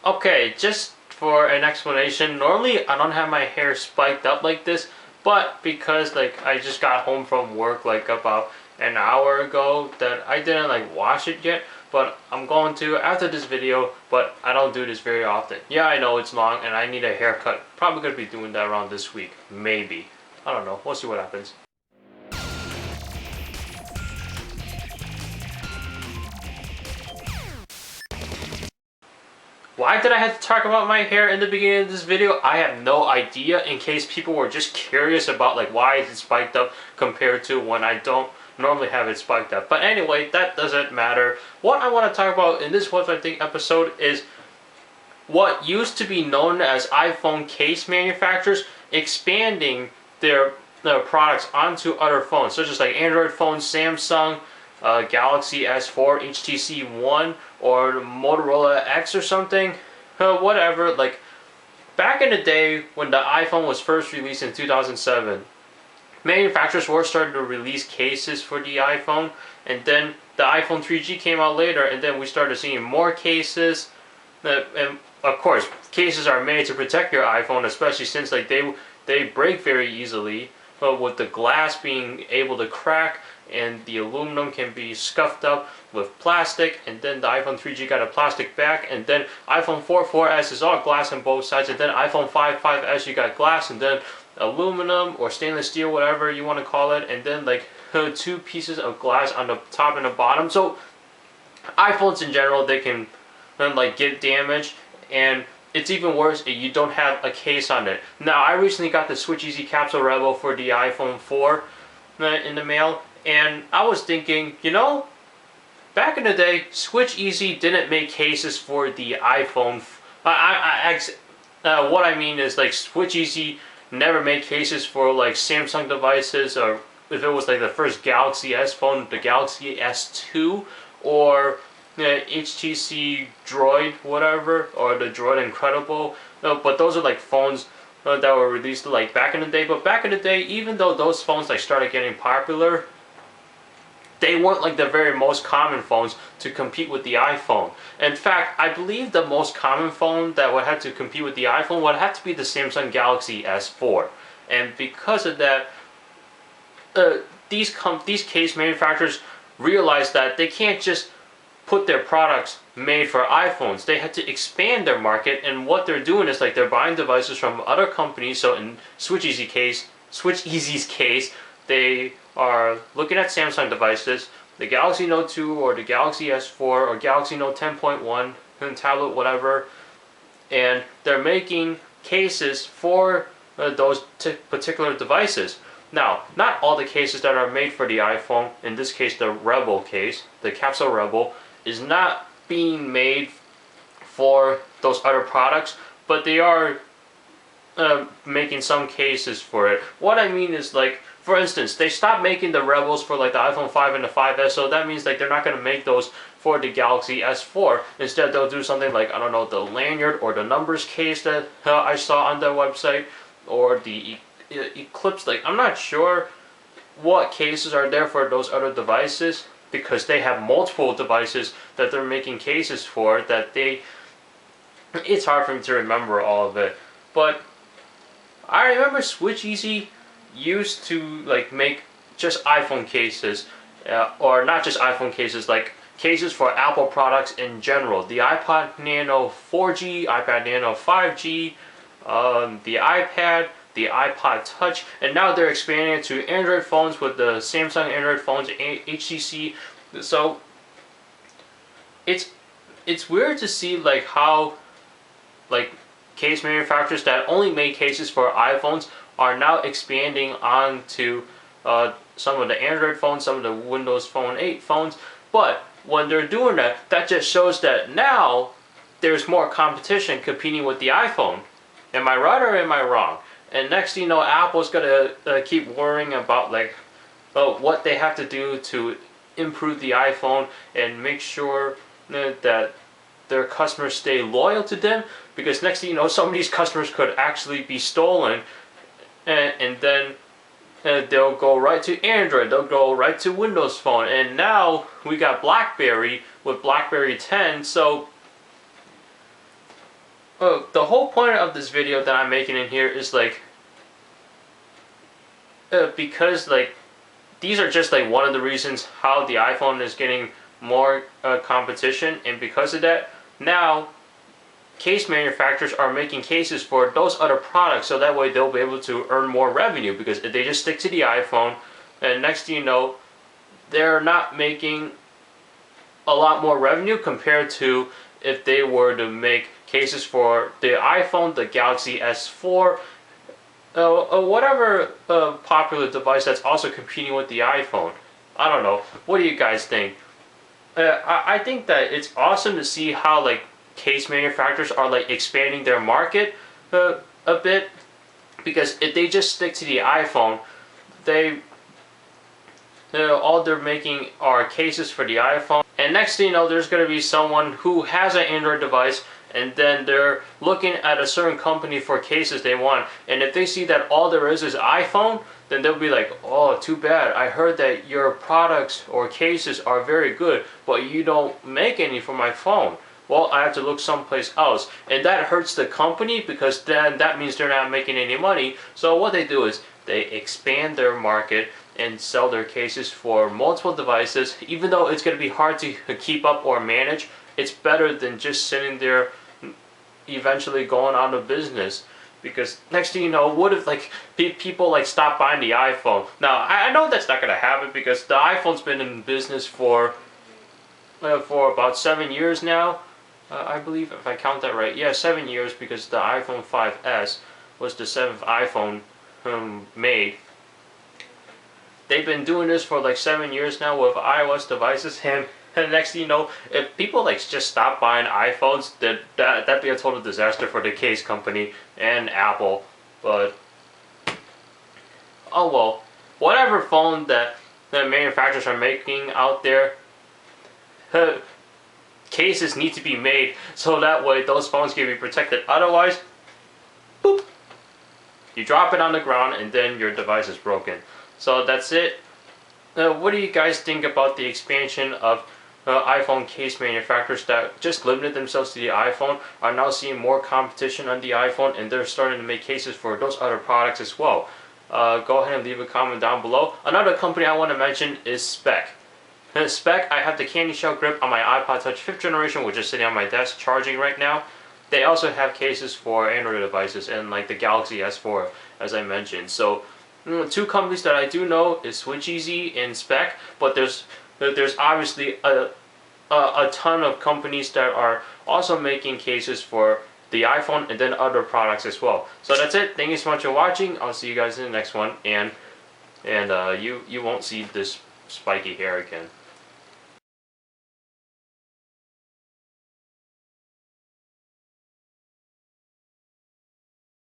Okay, just for an explanation, normally I don't have my hair spiked up like this, but because like I just got home from work like about an hour ago that I didn't like wash it yet, but I'm going to after this video, but I don't do this very often. Yeah, I know it's long and I need a haircut. Probably gonna be doing that around this week, maybe. I don't know, we'll see what happens. Why did I have to talk about my hair in the beginning of this video? I have no idea, in case people were just curious about like why is it spiked up compared to when I don't normally have it spiked up. But anyway, that doesn't matter. What I want to talk about in this What I Think episode is what used to be known as iPhone case manufacturers expanding their products onto other phones, such as like Android phones, Samsung, Galaxy S4, HTC One, or Motorola X or something, whatever. Like back in the day when the iPhone was first released in 2007, manufacturers were starting to release cases for the iPhone, and then the iPhone 3G came out later, and then we started seeing more cases. And of course, cases are made to protect your iPhone, especially since like they break very easily, but with the glass being able to crack and the aluminum can be scuffed up with plastic, and then the iPhone 3G got a plastic back, and then iPhone 4 4S is all glass on both sides, and then iPhone 5 5S you got glass, and then aluminum or stainless steel, whatever you want to call it, and then like two pieces of glass on the top and the bottom. So iPhones in general, they can like get damaged, and it's even worse if you don't have a case on it. Now I recently got the Switcheasy Capsule Rebel for the iPhone 4 in the mail, and I was thinking, you know, back in the day, Switcheasy didn't make cases for the iPhone. What I mean is like Switcheasy never made cases for like Samsung devices, or if it was like the first Galaxy S phone, the Galaxy S2, or HTC Droid, whatever, or the Droid Incredible. But those are like phones that were released like back in the day. But back in the day, even though those phones like started getting popular, they weren't like the very most common phones to compete with the iPhone. In fact, I believe the most common phone that would have to compete with the iPhone would have to be the Samsung Galaxy S4. And because of that, these case manufacturers realized that they can't just put their products made for iPhones. They had to expand their market, and what they're doing is like they're buying devices from other companies. So in Switcheasy's case, they are looking at Samsung devices, the Galaxy Note 2 or the Galaxy S4 or Galaxy Note 10.1, tablet, whatever, and they're making cases for those particular devices. Now, not all the cases that are made for the iPhone, in this case the Rebel case, the Capsule Rebel, is not being made for those other products, but they are making some cases for it. What I mean is, like, for instance, they stopped making the Rebels for like the iPhone 5 and the 5S, so that means like they're not going to make those for the Galaxy S4. Instead, they'll do something like, I don't know, the lanyard or the numbers case that I saw on their website, or the Eclipse. Like, I'm not sure what cases are there for those other devices, because they have multiple devices that they're making cases for that it's hard for me to remember all of it. But I remember Switcheasy used to like make just iPhone cases, or not just iPhone cases, like cases for Apple products in general. The iPod Nano 4G, iPad Nano 5G, the iPad, the iPod Touch, and now they're expanding it to Android phones with the Samsung Android phones, HTC. So it's weird to see like how like case manufacturers that only made cases for iPhones are now expanding onto some of the Android phones, some of the Windows Phone 8 phones. But when they're doing that, that just shows that now there's more competition competing with the iPhone. Am I right or am I wrong? And next thing you know, Apple's gonna keep worrying about like what they have to do to improve the iPhone and make sure that their customers stay loyal to them, because next thing you know, some of these customers could actually be stolen, and then they'll go right to Android, they'll go right to Windows Phone, and now we got BlackBerry with BlackBerry 10. So the whole point of this video that I'm making in here is like, because like these are just like one of the reasons how the iPhone is getting more competition, and because of that, now case manufacturers are making cases for those other products, so that way they'll be able to earn more revenue, because if they just stick to the iPhone, and next thing you know, they're not making a lot more revenue compared to if they were to make cases for the iPhone, the Galaxy S4, whatever popular device that's also competing with the iPhone. I don't know. What do you guys think? I think that it's awesome to see how like case manufacturers are like expanding their market a bit, because if they just stick to the iPhone, they all they're making are cases for the iPhone, and next thing you know, there's going to be someone who has an Android device, and then they're looking at a certain company for cases they want, and if they see that all there is iPhone, then they'll be like, oh, too bad, I heard that your products or cases are very good, but you don't make any for my phone. Well, I have to look someplace else, and that hurts the company, because then that means they're not making any money. So what they do is they expand their market and sell their cases for multiple devices. Even though it's going to be hard to keep up or manage, it's better than just sitting there eventually going out of business. Because next thing you know, what if like people like stop buying the iPhone? Now I know that's not going to happen, because the iPhone's been in business for about 7 years now. I believe, if I count that right, yeah, 7 years, because the iPhone 5S was the 7th iPhone made. They've been doing this for like 7 years now with iOS devices, and next thing you know, if people like just stop buying iPhones, that'd be a total disaster for the case company and Apple. But oh well, whatever phone that the manufacturers are making out there, cases need to be made so that way those phones can be protected. Otherwise, boop, you drop it on the ground and then your device is broken. So that's it. What do you guys think about the expansion of iPhone case manufacturers that just limited themselves to the iPhone are now seeing more competition on the iPhone, and they're starting to make cases for those other products as well? Go ahead and leave a comment down below. Another company I want to mention is Spec. Spec, I have the candy shell grip on my iPod Touch 5th generation, which is sitting on my desk charging right now. They also have cases for Android devices and like the Galaxy S4, as I mentioned. So two companies that I do know is Switcheasy and Spec, but there's obviously a ton of companies that are also making cases for the iPhone and then other products as well. So that's it. Thank you so much for watching. I'll see you guys in the next one, and you won't see this spiky hair again.